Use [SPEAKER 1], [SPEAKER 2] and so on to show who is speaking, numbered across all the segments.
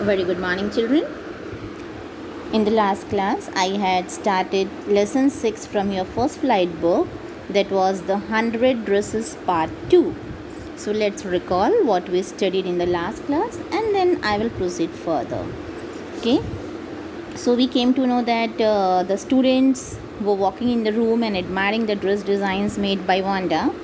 [SPEAKER 1] Very good morning, children. In the last class, I had started lesson 6 from your first flight book, that was the 100 dresses part 2. So let's recall what we studied in the last class and then I will proceed further. Okay, so we came to know that the students were walking in the room and admiring the dress designs made by Wanda.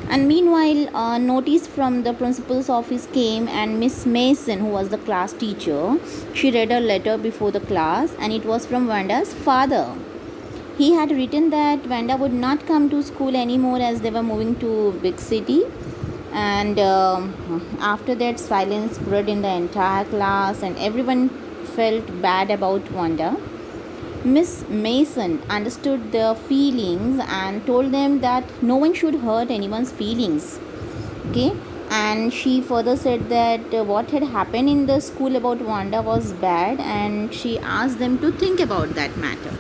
[SPEAKER 1] And meanwhile, a notice from the principal's office came, and Miss Mason, who was the class teacher, she read a letter before the class, and it was from Wanda's father. He had written that Wanda would not come to school anymore as they were moving to big city. And after that, silence spread in the entire class, and everyone felt bad about Wanda. Miss Mason understood their feelings and told them that no one should hurt anyone's feelings. Okay, and she further said that what had happened in the school about Wanda was bad, and she asked them to think about that matter.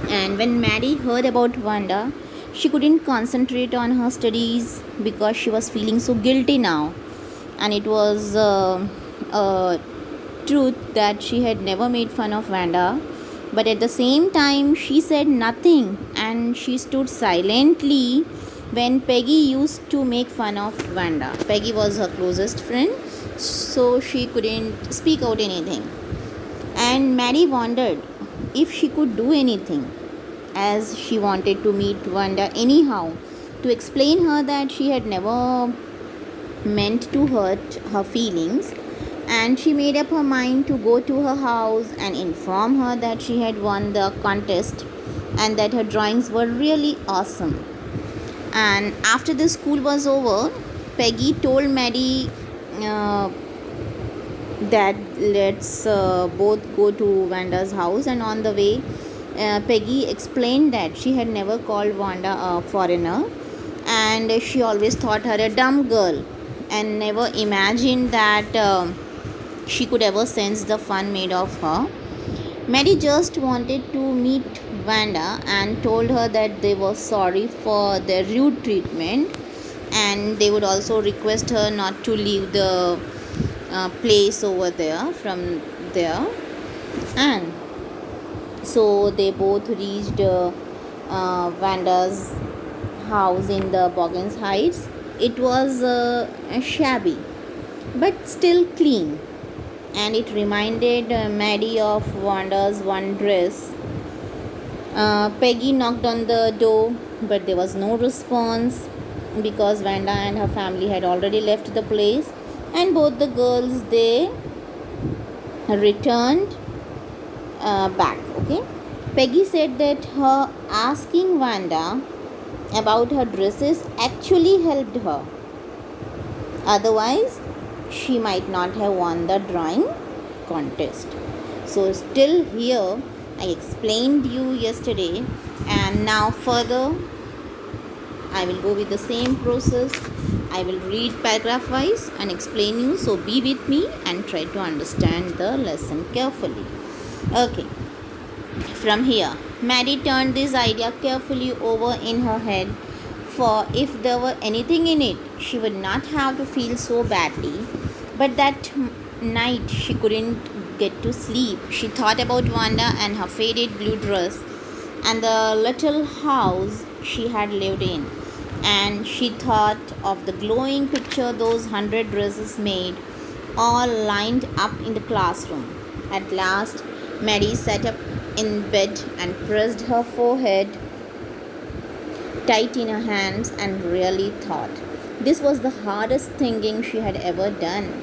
[SPEAKER 1] And when Maddie heard about Wanda, she couldn't concentrate on her studies because she was feeling so guilty now. And it was a truth that she had never made fun of Wanda. But at the same time, she said nothing, and she stood silently when Peggy used to make fun of Wanda. Peggy was her closest friend, so she couldn't speak out anything. And Maddie wondered if she could do anything, as she wanted to meet Wanda anyhow, to explain her that she had never meant to hurt her feelings. And she made up her mind to go to her house and inform her that she had won the contest and that her drawings were really awesome. And after the school was over, Peggy told Maddie that let's both go to Wanda's house. And on the way, Peggy explained that she had never called Wanda a foreigner, and she always thought her a dumb girl and never imagined that she could ever sense the fun made of her. Maddie just wanted to meet Wanda and told her that they were sorry for their rude treatment, and they would also request her not to leave the place over there from there. And so they both reached Wanda's house in the Boggins Heights. It was shabby but still clean, and it reminded Maddie of Wanda's one dress. Peggy knocked on the door, but there was no response because Wanda and her family had already left the place, and both the girls, they returned back. Okay, Peggy said that her asking Wanda about her dresses actually helped her. Otherwise, she might not have won the drawing contest. So still here, I explained you yesterday, and now further I will go with the same process. I will read paragraph wise and explain you. So be with me and try to understand the lesson carefully. Okay. From here, Maddie turned this idea carefully over in her head, for if there were anything in it, she would not have to feel so badly. But that night, she couldn't get to sleep. She thought about Wanda and her faded blue dress and the little house she had lived in. And she thought of the glowing picture those 100 dresses made, all lined up in the classroom. At last, Maddie sat up in bed and pressed her forehead tight in her hands and really thought. This was the hardest thinking she had ever done.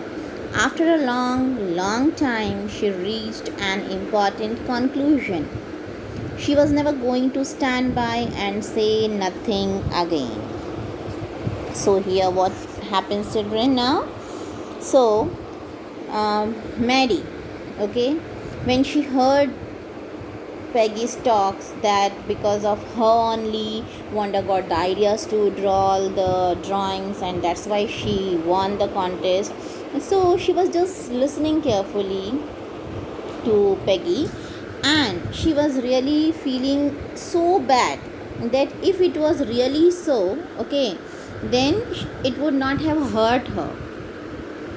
[SPEAKER 1] After a long time, she reached an important conclusion. She was never going to stand by and say nothing again. So here what happens, children, now? So Maddie, okay, when she heard Peggy's talks that because of her only Wanda got the ideas to draw all the drawings, and that's why she won the contest. So she was just listening carefully to Peggy, and she was really feeling so bad that if it was really so, okay, then it would not have hurt her.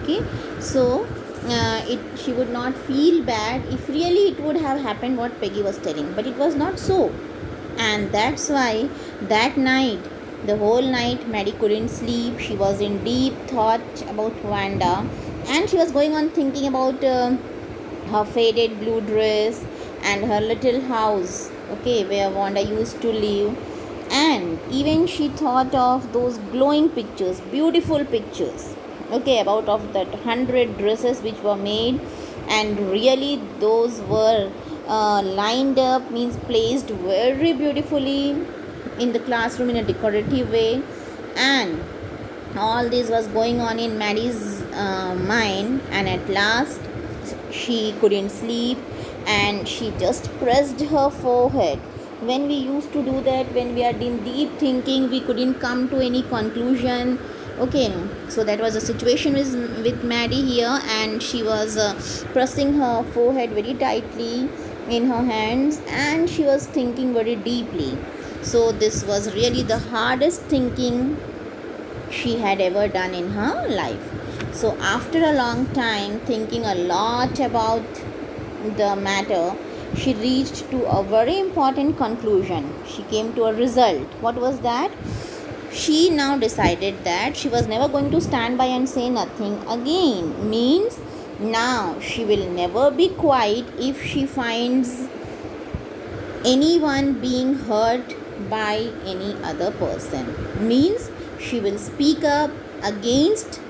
[SPEAKER 1] Okay, so she would not feel bad if really it would have happened what Peggy was telling, but it was not so. And that's why that night, the whole night, Maddie couldn't sleep. She was in deep thought about Wanda, and she was going on thinking about her faded blue dress and her little house, okay, where Wanda used to live. And even she thought of those glowing pictures, beautiful pictures, okay, about of that 100 dresses which were made, and really those were lined up, means placed very beautifully in the classroom in a decorative way. And all this was going on in Maddie's mind, and at last she couldn't sleep, and she just pressed her forehead. When we used to do that, when we are in deep thinking, we couldn't come to any conclusion, okay. So that was a situation with Maddie here, and she was pressing her forehead very tightly in her hands, and she was thinking very deeply. So this was really the hardest thinking she had ever done in her life. So after a long time thinking a lot about the matter, she reached to a very important conclusion. She came to a result. What was that? She now decided that she was never going to stand by and say nothing again. Means now she will never be quiet if she finds anyone being hurt by any other person. Means she will speak up against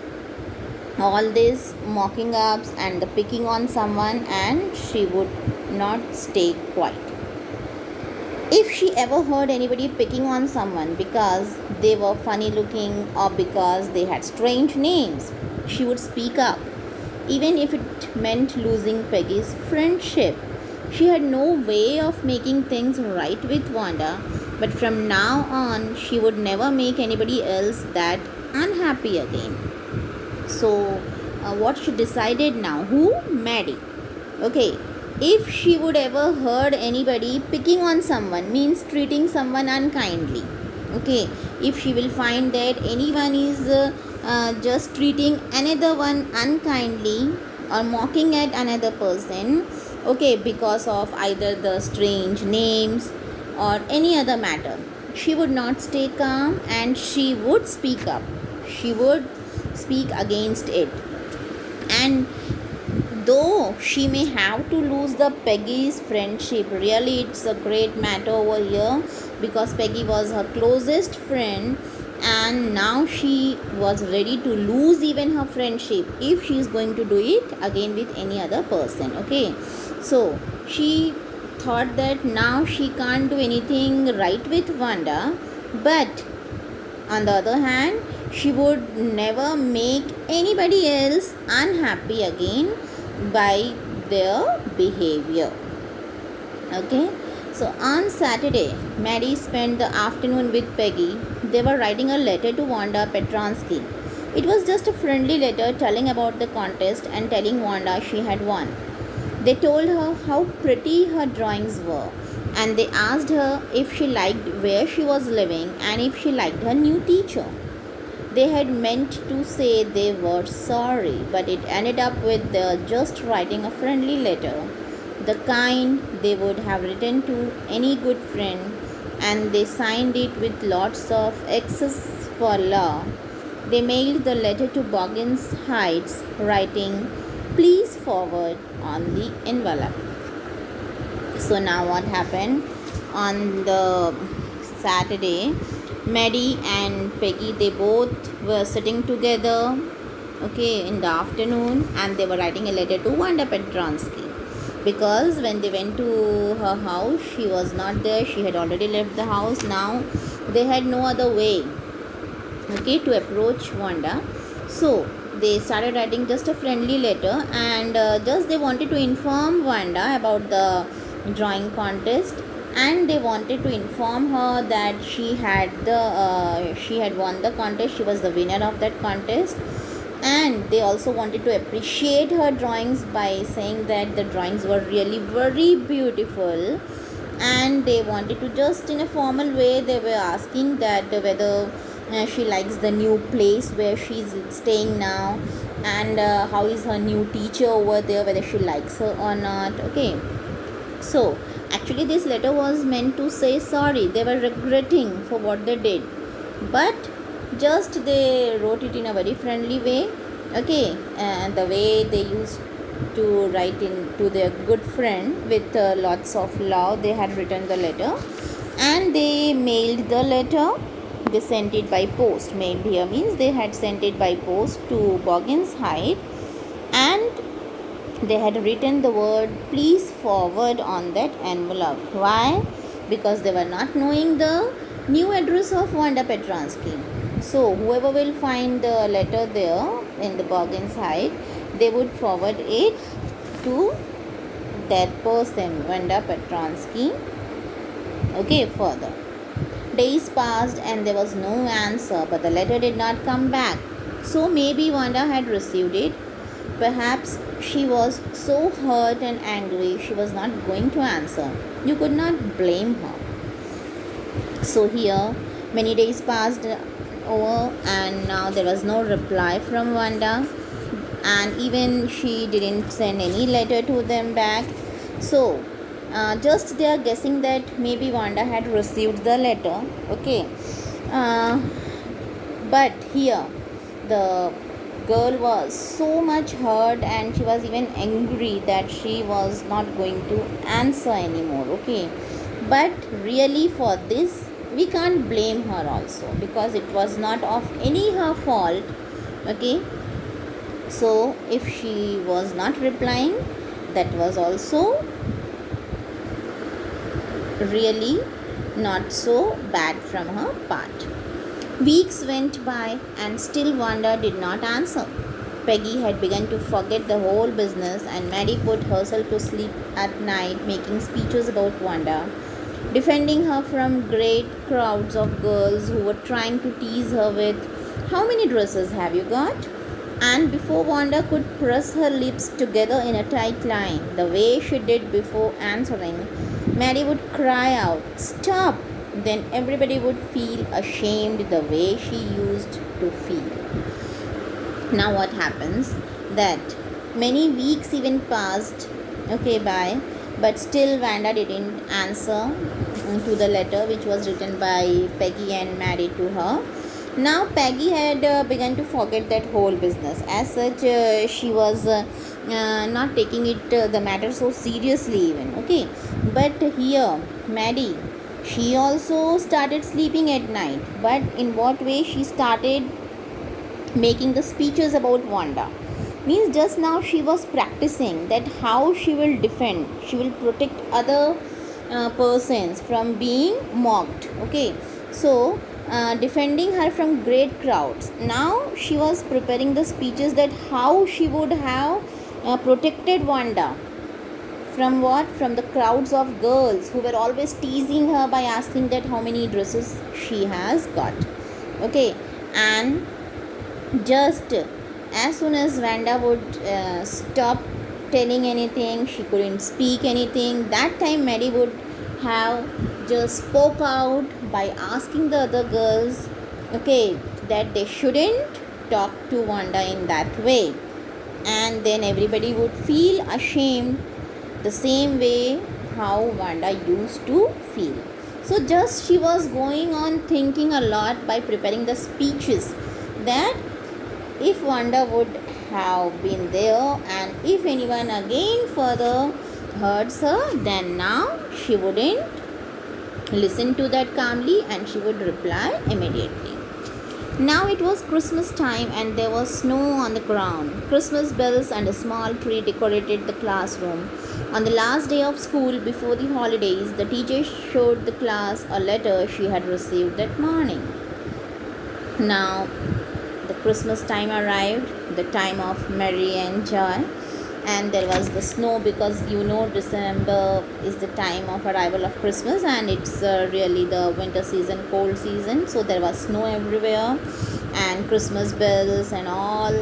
[SPEAKER 1] all this mocking ups and the picking on someone, and she would not stay quiet. If she ever heard anybody picking on someone because they were funny looking or because they had strange names, she would speak up, even if it meant losing Peggy's friendship. She had no way of making things right with Wanda, but from now on, she would never make anybody else that unhappy again. So, what she decided now? Who? Maddie. Okay, if she would ever heard anybody picking on someone, means treating someone unkindly, okay, if she will find that anyone is just treating another one unkindly or mocking at another person, okay, because of either the strange names or any other matter, she would not stay calm, and she would speak up. She would speak against it. And though she may have to lose the Peggy's friendship, really it's a great matter over here, because Peggy was her closest friend, and now she was ready to lose even her friendship if she is going to do it again with any other person, okay. So she thought that now she can't do anything right with Wanda, but on the other hand, she would never make anybody else unhappy again by their behavior. Okay, so on Saturday, Maddie spent the afternoon with Peggy. They were writing a letter to Wanda Petransky. It was just a friendly letter telling about the contest and telling Wanda she had won. They told her how pretty her drawings were, and they asked her if she liked where she was living and if she liked her new teacher. They had meant to say they were sorry, but it ended up with just writing a friendly letter, the kind they would have written to any good friend, and they signed it with lots of X's for law. They mailed the letter to Boggins Heights, writing, "Please forward" on the envelope. So now what happened on the Saturday? Maddie and Peggy, they both were sitting together, okay, in the afternoon, and they were writing a letter to Wanda Petransky, because when they went to her house, she was not there. She had already left the house. Now they had no other way, okay, to approach Wanda. So they started writing just a friendly letter, and just they wanted to inform Wanda about the drawing contest, and they wanted to inform her that she had won the contest. She was the winner of that contest, and they also wanted to appreciate her drawings by saying that the drawings were really very beautiful. And they wanted to, just in a formal way, they were asking that whether she likes the new place where she's staying now, and how is her new teacher over there, whether she likes her or not. Okay, so actually this letter was meant to say sorry, they were regretting for what they did, but just they wrote it in a very friendly way. Okay, and the way they used to write in to their good friend with lots of love, they had written the letter and they mailed the letter. They sent it by post. Mailed here means they had sent it by post to Boggins Height, and they had written the word please forward on that envelope. Why? Because they were not knowing the new address of Wanda Petransky. So whoever will find the letter there in the Boggins Height, they would forward it to that person, Wanda Petransky. Okay, further. Days passed and there was no answer, but the letter did not come back. So maybe Wanda had received it. Perhaps she was so hurt and angry she was not going to answer. You could not blame her. So here, many days passed over and now there was no reply from Wanda, and even she didn't send any letter to them back. So just they are guessing that maybe Wanda had received the letter. Okay, uh, but here the girl was so much hurt and she was even angry that she was not going to answer anymore. Okay, but really for this we can't blame her also, because it was not of any her fault. Okay, so if she was not replying, that was also really not so bad from her part. Weeks went by and still Wanda did not answer. Peggy had begun to forget the whole business, and Maddie put herself to sleep at night making speeches about Wanda, defending her from great crowds of girls who were trying to tease her with, "How many dresses have you got?" And before Wanda could press her lips together in a tight line, the way she did before answering, Maddie would cry out, "Stop!" Then everybody would feel ashamed the way she used to feel. Now what happens that many weeks even passed, okay, by, but still Wanda didn't answer to the letter which was written by Peggy and Maddie to her. Now Peggy had begun to forget that whole business. As such, she was not taking it the matter so seriously even. Okay, but here Maddie, she also started sleeping at night. But in what way she started making the speeches about Wanda? Means just now she was practicing that how she will defend, she will protect other persons from being mocked. Okay, so defending her from great crowds. Now she was preparing the speeches that how she would have protected Wanda from what? From the crowds of girls who were always teasing her by asking that how many dresses she has got. Okay, and just as soon as Wanda would stop telling anything, she couldn't speak anything, that time Maddie would have just spoke out by asking the other girls, okay, that they shouldn't talk to Wanda in that way, and then everybody would feel ashamed the same way how Wanda used to feel. So just she was going on thinking a lot by preparing the speeches that if Wanda would have been there and if anyone again further hurts her, then now she wouldn't listen to that calmly and she would reply immediately. Now it was Christmas time and there was snow on the ground. Christmas bells and a small tree decorated the classroom. On the last day of school before the holidays, the teacher showed the class a letter she had received that morning. Now the Christmas time arrived, the time of merry and joy, and there was the snow, because December is the time of arrival of Christmas and it's really the winter season, cold season, so there was snow everywhere and Christmas bells and all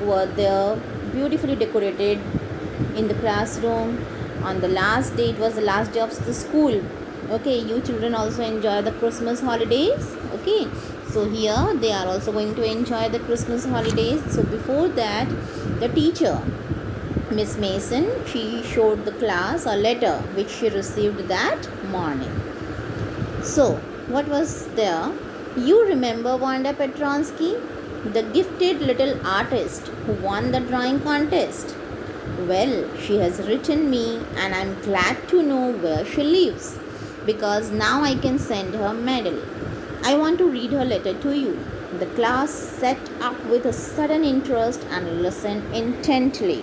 [SPEAKER 1] were there, beautifully decorated in the classroom. On the last day, it was the last day of the school. Okay, you children also enjoy the Christmas holidays. Okay, So here they are also going to enjoy the Christmas holidays. So before that, the teacher, Miss Mason, she showed the class a letter which she received that morning. So what was there? You remember Wanda Petronsky, the gifted little artist who won the drawing contest? Well, she has written me and I'm glad to know where she lives because now I can send her a medal. I want to read her letter to you. The class sat up with a sudden interest and listened intently.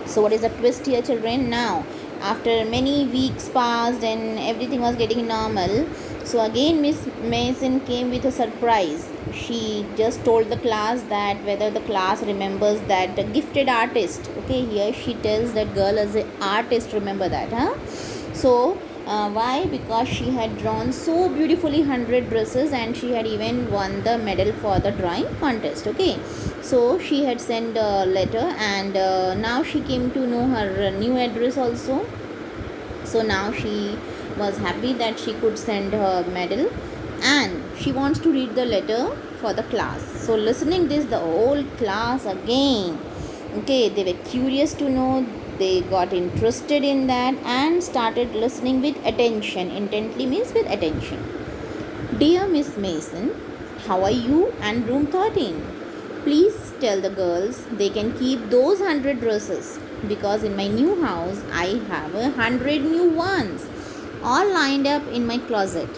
[SPEAKER 1] So, what is the twist here, children? Now, after many weeks passed and everything was getting normal, so again Miss Mason came with a surprise. She just told the class that whether the class remembers that the gifted artist. Okay, here she tells that girl as an artist. Remember that, huh? So why? Because she had drawn so beautifully 100 dresses and she had even won the medal for the drawing contest. Okay, so she had sent a letter and now she came to know her new address also. So now she was happy that she could send her medal and she wants to read the letter for the class. So listening this, the whole class again, okay, they were curious to know, they got interested in that and started listening with attention. Intently means with attention. Dear Miss Mason, how are you and room 13? Please tell the girls they can keep those 100 dresses because in my new house I have 100 new ones all lined up in my closet.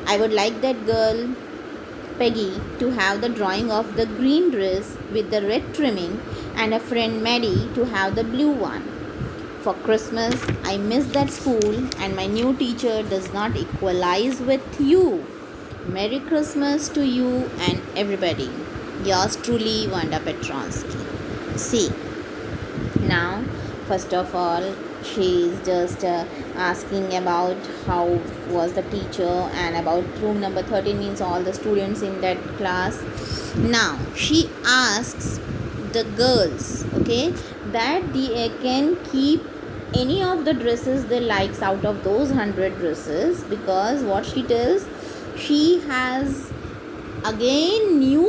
[SPEAKER 1] I would like that girl Peggy to have the drawing of the green dress with the red trimming and a friend Maddie to have the blue one. For Christmas, I miss that school and my new teacher does not equalize with you. Merry Christmas to you and everybody. Yours truly, Wanda Petronsky. See, now, first of all, she is just asking about how was the teacher and about room number 13 means all the students in that class. Now, she asks the girls, okay, that they can keep any of the dresses they likes out of those 100 dresses because what she tells, she has again new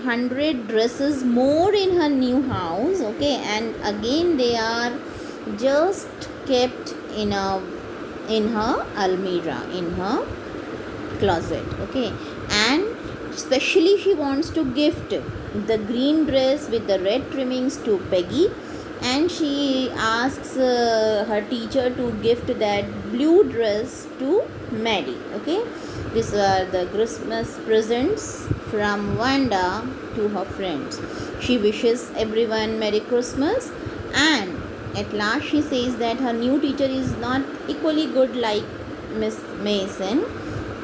[SPEAKER 1] 100 dresses more in her new house, okay, and again they are just kept in her almirah, in her closet, okay, and especially she wants to gift the green dress with the red trimmings to Peggy and she asks her teacher to gift that blue dress to Maddie. Okay, these are the Christmas presents from Wanda to her friends. She wishes everyone Merry Christmas and at last she says that her new teacher is not equally good like Miss Mason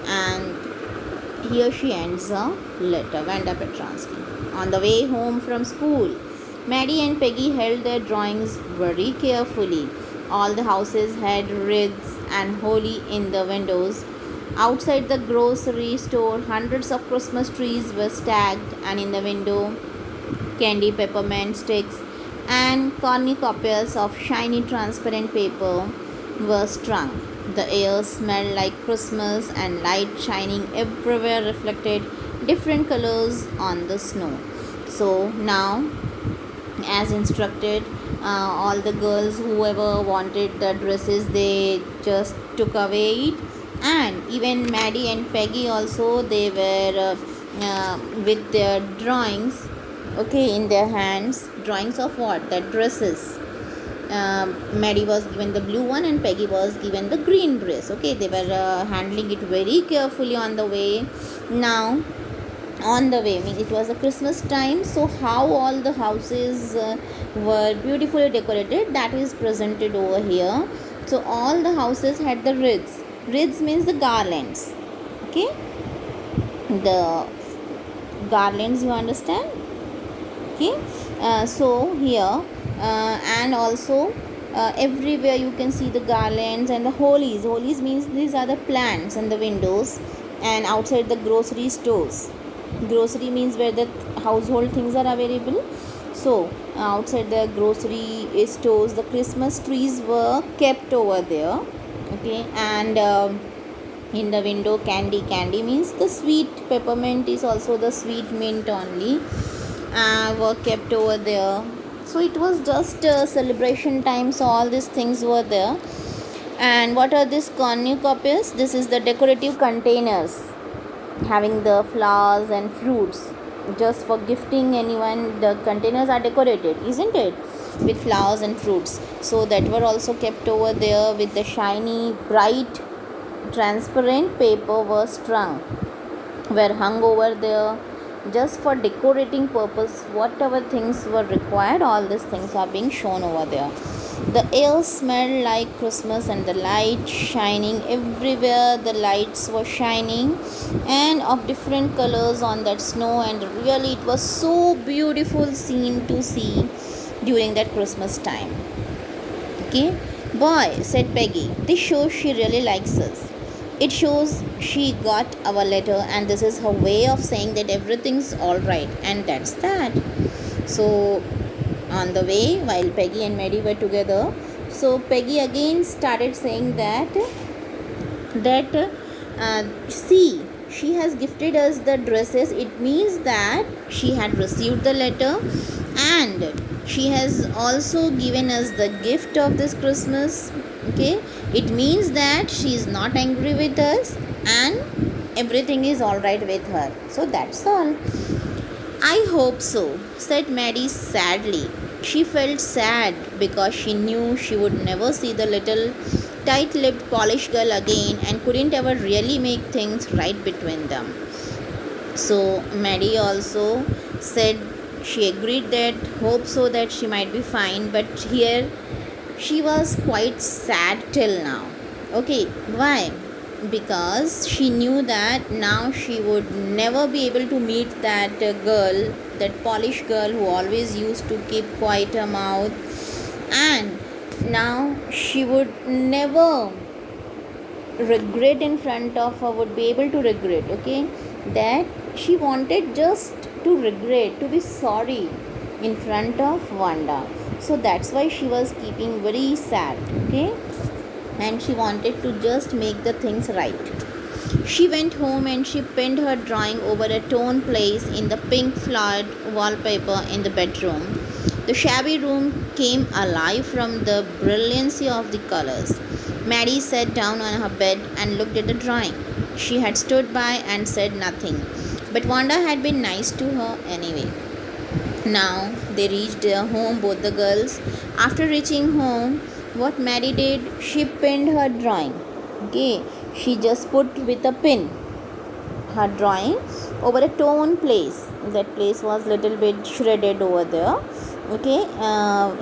[SPEAKER 1] and here she ends her letter. Wanda Petronsky. On the way home from school, Maddie and Peggy held their drawings very carefully. All the houses had wreaths and holly in the windows. Outside the grocery store, hundreds of Christmas trees were stacked, and in the window, candy peppermint sticks and cornucopias of shiny transparent paper were strung. The air smelled like Christmas, and light shining everywhere reflected different colors on the snow. So now, as instructed, all the girls whoever wanted the dresses they just took away it, and even Maddie and Peggy also they were with their drawings, okay, in their hands, drawings of what, the dresses. Maddie was given the blue one and Peggy was given the green dress. Okay, they were handling it very carefully on the way. Now on the way, I mean, it was a Christmas time, so how all the houses were beautifully decorated, that is presented over here. So all the houses had the wreaths means the garlands, okay, the garlands, you understand, okay. So here and also everywhere you can see the garlands and the holies means these are the plants and the windows, and outside the grocery stores, grocery means where the household things are available. So outside the grocery stores the Christmas trees were kept over there, okay, and In the window, candy means the sweet peppermint is also the sweet mint only, were kept over there. So it was just celebration time, so all these things were there. And what are these cornucopias? This is the decorative containers having the flowers and fruits, just for gifting anyone. The containers are decorated, isn't it, with flowers and fruits. So that were also kept over there with the shiny bright transparent paper was strung, were hung over there just for decorating purpose. Whatever things were required, all these things are being shown over there. The air smelled like Christmas and the light shining everywhere. The lights were shining and of different colors on that snow, and really it was so beautiful scene to see during that Christmas time. Okay, boy, said Peggy, this shows she really likes us. It shows she got our letter, and this is her way of saying that everything's alright, and that's that. So, on the way, while Peggy and Maddie were together, so Peggy again started saying see, she has gifted us the dresses. It means that she had received the letter, and she has also given us the gift of this Christmas. Okay, it means that she is not angry with us, and everything is all right with her. So that's all. I hope so, said Maddie sadly. She felt sad because she knew she would never see the little tight-lipped Polish girl again and couldn't ever really make things right between them. So Maddie also said she agreed that hope so that she might be fine, but here she was quite sad till now. Okay, why? Because she knew that now she would never be able to meet that girl, that Polish girl who always used to keep quiet her mouth, and now she would never regret in front of her, would be able to regret. Okay, that she wanted just to regret, to be sorry in front of Wanda. So that's why she was keeping very sad. Okay, and she wanted to just make the things right. She went home and she pinned her drawing over a torn place in the pink flowered wallpaper in the bedroom. The shabby room came alive from the brilliancy of the colors. Maddie sat down on her bed and looked at the drawing. She had stood by and said nothing, but Wanda had been nice to her anyway. Now they reached home, both the girls. After reaching home, what Maddie did, she pinned her drawing. Okay, she just put with a pin her drawing over a torn place. That place was little bit shredded over there. Okay,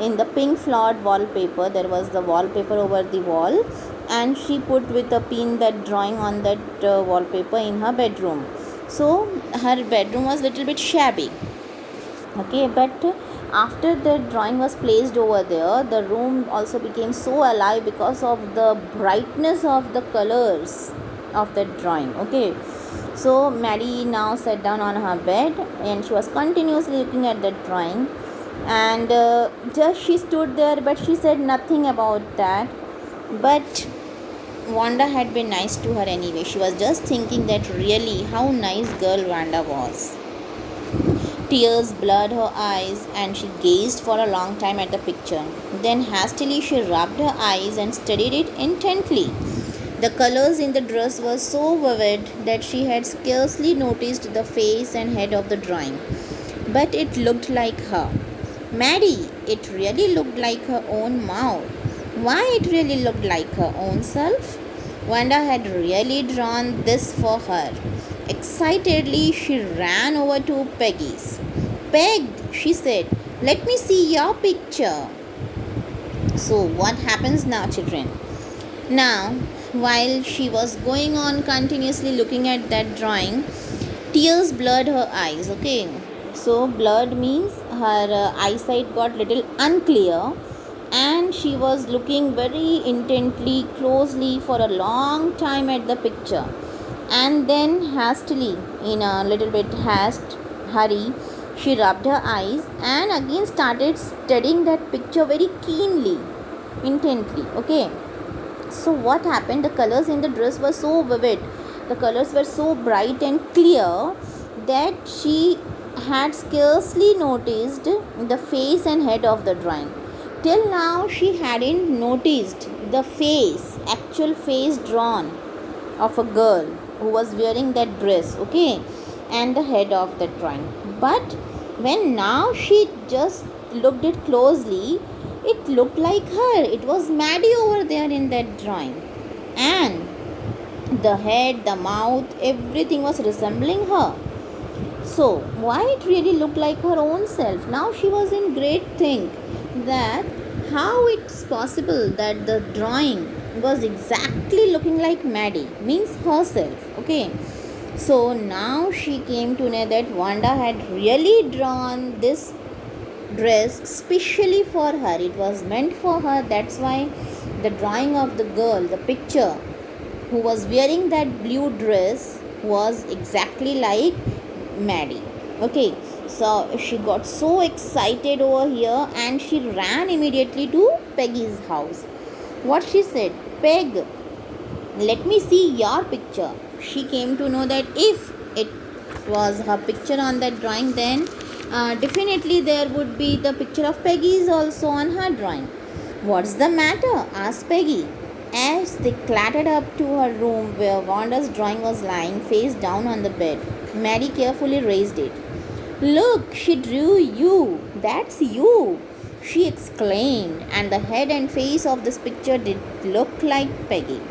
[SPEAKER 1] in the pink flowered wallpaper, there was the wallpaper over the wall, and she put with a pin that drawing on that wallpaper in her bedroom. So her bedroom was little bit shabby. Okay, but after the drawing was placed over there, the room also became so alive because of the brightness of the colors of the drawing. Okay, so Maddie now sat down on her bed and she was continuously looking at that drawing, and just she stood there, but she said nothing about that. But Wanda had been nice to her anyway. She was just thinking that really how nice girl Wanda was. Tears blurred her eyes and she gazed for a long time at the picture. Then hastily she rubbed her eyes and studied it intently. The colors in the dress were so vivid that she had scarcely noticed the face and head of the drawing. But it looked like her. Maddie, it really looked like her own mouth. Why it really looked like her own self? Wanda had really drawn this for her. Excitedly, she ran over to Peggy's. Peg, she said, let me see your picture. So, what happens now, children? Now, while she was going on continuously looking at that drawing, tears blurred her eyes. Okay, so blurred means her eyesight got little unclear, and she was looking very intently, closely for a long time at the picture, and then hastily, in a little bit hurry, she rubbed her eyes and again started studying that picture very keenly, intently. Okay, So what happened? The colors in the dress were so vivid, the colors were so bright and clear that she had scarcely noticed the face and head of the drawing. Till now, she hadn't noticed the face, actual face drawn of a girl who was wearing that dress, okay, and the head of the drawing. But when now she just looked it closely, it looked like her. It was Maddie over there in that drawing, and the head, the mouth, everything was resembling her. So why it really looked like her own self? Now she was in great think that how it's possible that the drawing was exactly looking like Maddie, means herself. Okay. So now she came to know that Wanda had really drawn this dress specially for her. It was meant for her. That's why the drawing of the girl, the picture who was wearing that blue dress, was exactly like Maddie. Okay, so she got so excited over here and she ran immediately to Peggy's house. What she said, Peg, let me see your picture. She came to know that if it was her picture on that drawing, then definitely there would be the picture of Peggy's also on her drawing. What's the matter? Asked Peggy. As they clattered up to her room where Wanda's drawing was lying face down on the bed, Maddie carefully raised it. Look, she drew you. That's you, she exclaimed, and the head and face of this picture did look like Peggy.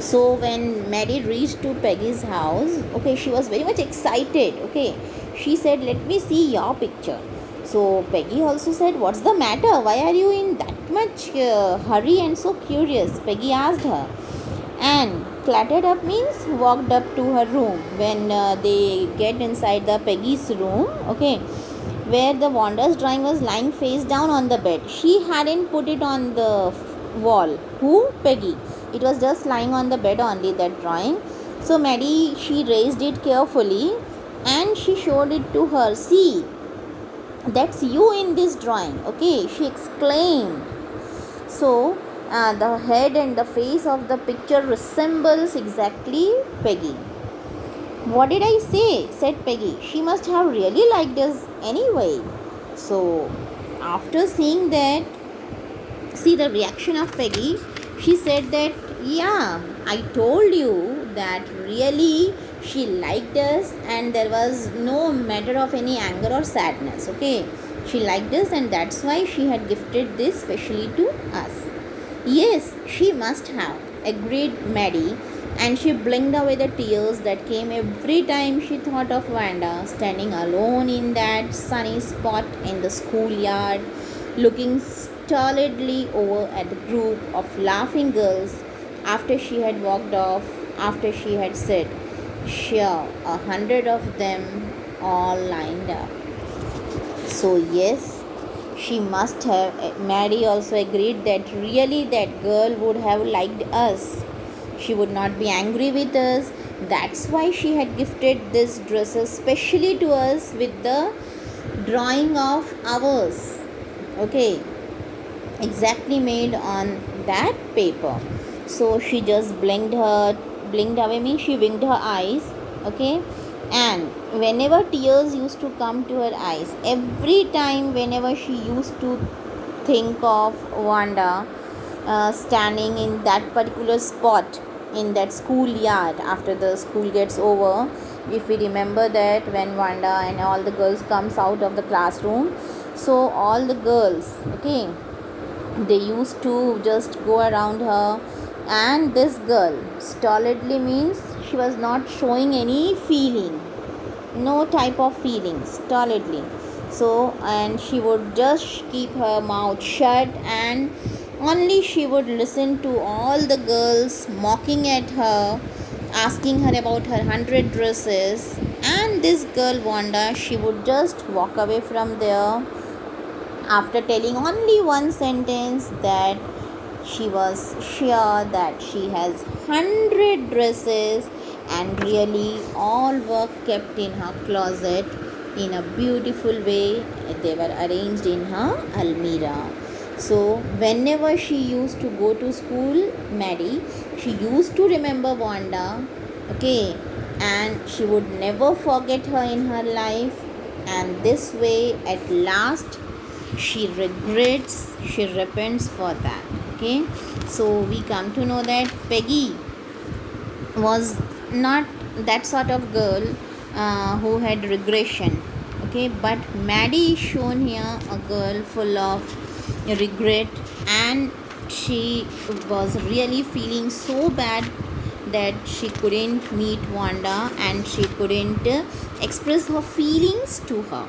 [SPEAKER 1] So when Maddie reached to Peggy's house, okay, she was very much excited. Okay, she said, let me see your picture. So Peggy also said, what's the matter? Why are you in that much hurry and so curious? Peggy asked her. And clattered up means walked up to her room. When they get inside the Peggy's room, okay, where the Wanda's drawing was lying face down on the bed. She hadn't put it on the wall. Who? Peggy. It was just lying on the bed only, that drawing. So Maddie, she raised it carefully and she showed it to her. See, that's you in this drawing. Okay, she exclaimed. So the head and the face of the picture resembles exactly Peggy. What did I say? Said Peggy. She must have really liked us anyway. So after seeing that, see the reaction of Peggy, she said that, yeah, I told you that really she liked us and there was no matter of any anger or sadness. Okay, she liked us and that's why she had gifted this specially to us. Yes, she must have, agreed Maddie, and she blinked away the tears that came every time she thought of Wanda standing alone in that sunny spot in the schoolyard, looking stolidly over at the group of laughing girls after she had walked off, after she had said, sure, 100 of them all lined up. So yes, she must have. Maddie also agreed that really that girl would have liked us. She would not be angry with us. That's why she had gifted this dress especially to us with the drawing of ours. Okay, exactly made on that paper. So she just blinked away means she winked her eyes. Okay, and whenever tears used to come to her eyes, every time whenever she used to think of Wanda standing in that particular spot in that schoolyard after the school gets over, if we remember that when Wanda and all the girls comes out of the classroom, so all the girls, okay, they used to just go around her, and this girl stolidly means she was not showing any feeling, no type of feelings, stolidly. So and she would just keep her mouth shut and only she would listen to all the girls mocking at her, asking her about her 100 dresses, and this girl Wanda, she would just walk away from there after telling only one sentence that she was sure that she has 100 dresses and really all were kept in her closet in a beautiful way. They were arranged in her almirah. So whenever she used to go to school, Maddie, she used to remember Wanda, okay, and she would never forget her in her life. And this way, at last, she regrets, she repents for that. Okay, so we come to know that Peggy was not that sort of girl who had regression, okay, but Maddie is shown here a girl full of regret, and she was really feeling so bad that she couldn't meet Wanda and she couldn't express her feelings to her.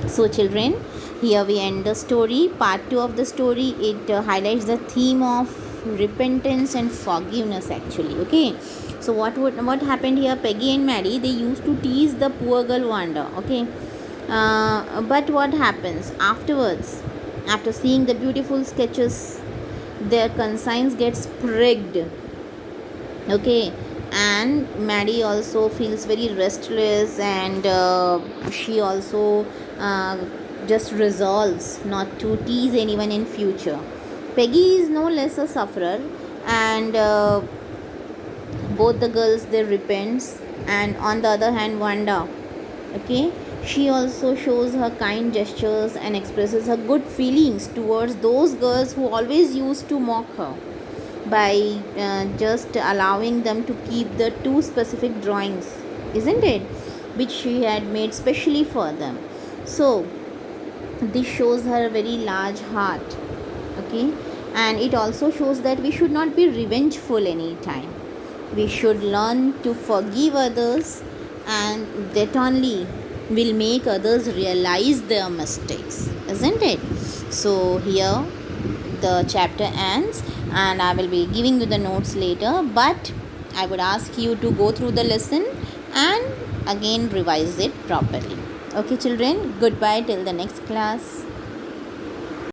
[SPEAKER 1] So children, here we end the story. Part 2 of the story, it highlights the theme of repentance and forgiveness actually. Okay, so what happened here? Peggy and Maddie, they used to tease the poor girl Wanda. Okay, but what happens afterwards? After seeing the beautiful sketches, their conscience gets pricked. Okay, and Maddie also feels very restless, and she also uh, just resolves not to tease anyone in future. Peggy is no less a sufferer, and both the girls, they repents. And on the other hand, Wanda, okay, she also shows her kind gestures and expresses her good feelings towards those girls who always used to mock her by just allowing them to keep the two specific drawings, isn't it, which she had made specially for them. So this shows her very large heart, okay, and it also shows that we should not be revengeful anytime. We should learn to forgive others, and that only will make others realize their mistakes, isn't it? So here the chapter ends, and I will be giving you the notes later, but I would ask you to go through the lesson and again revise it properly. Okay children, goodbye till the next class.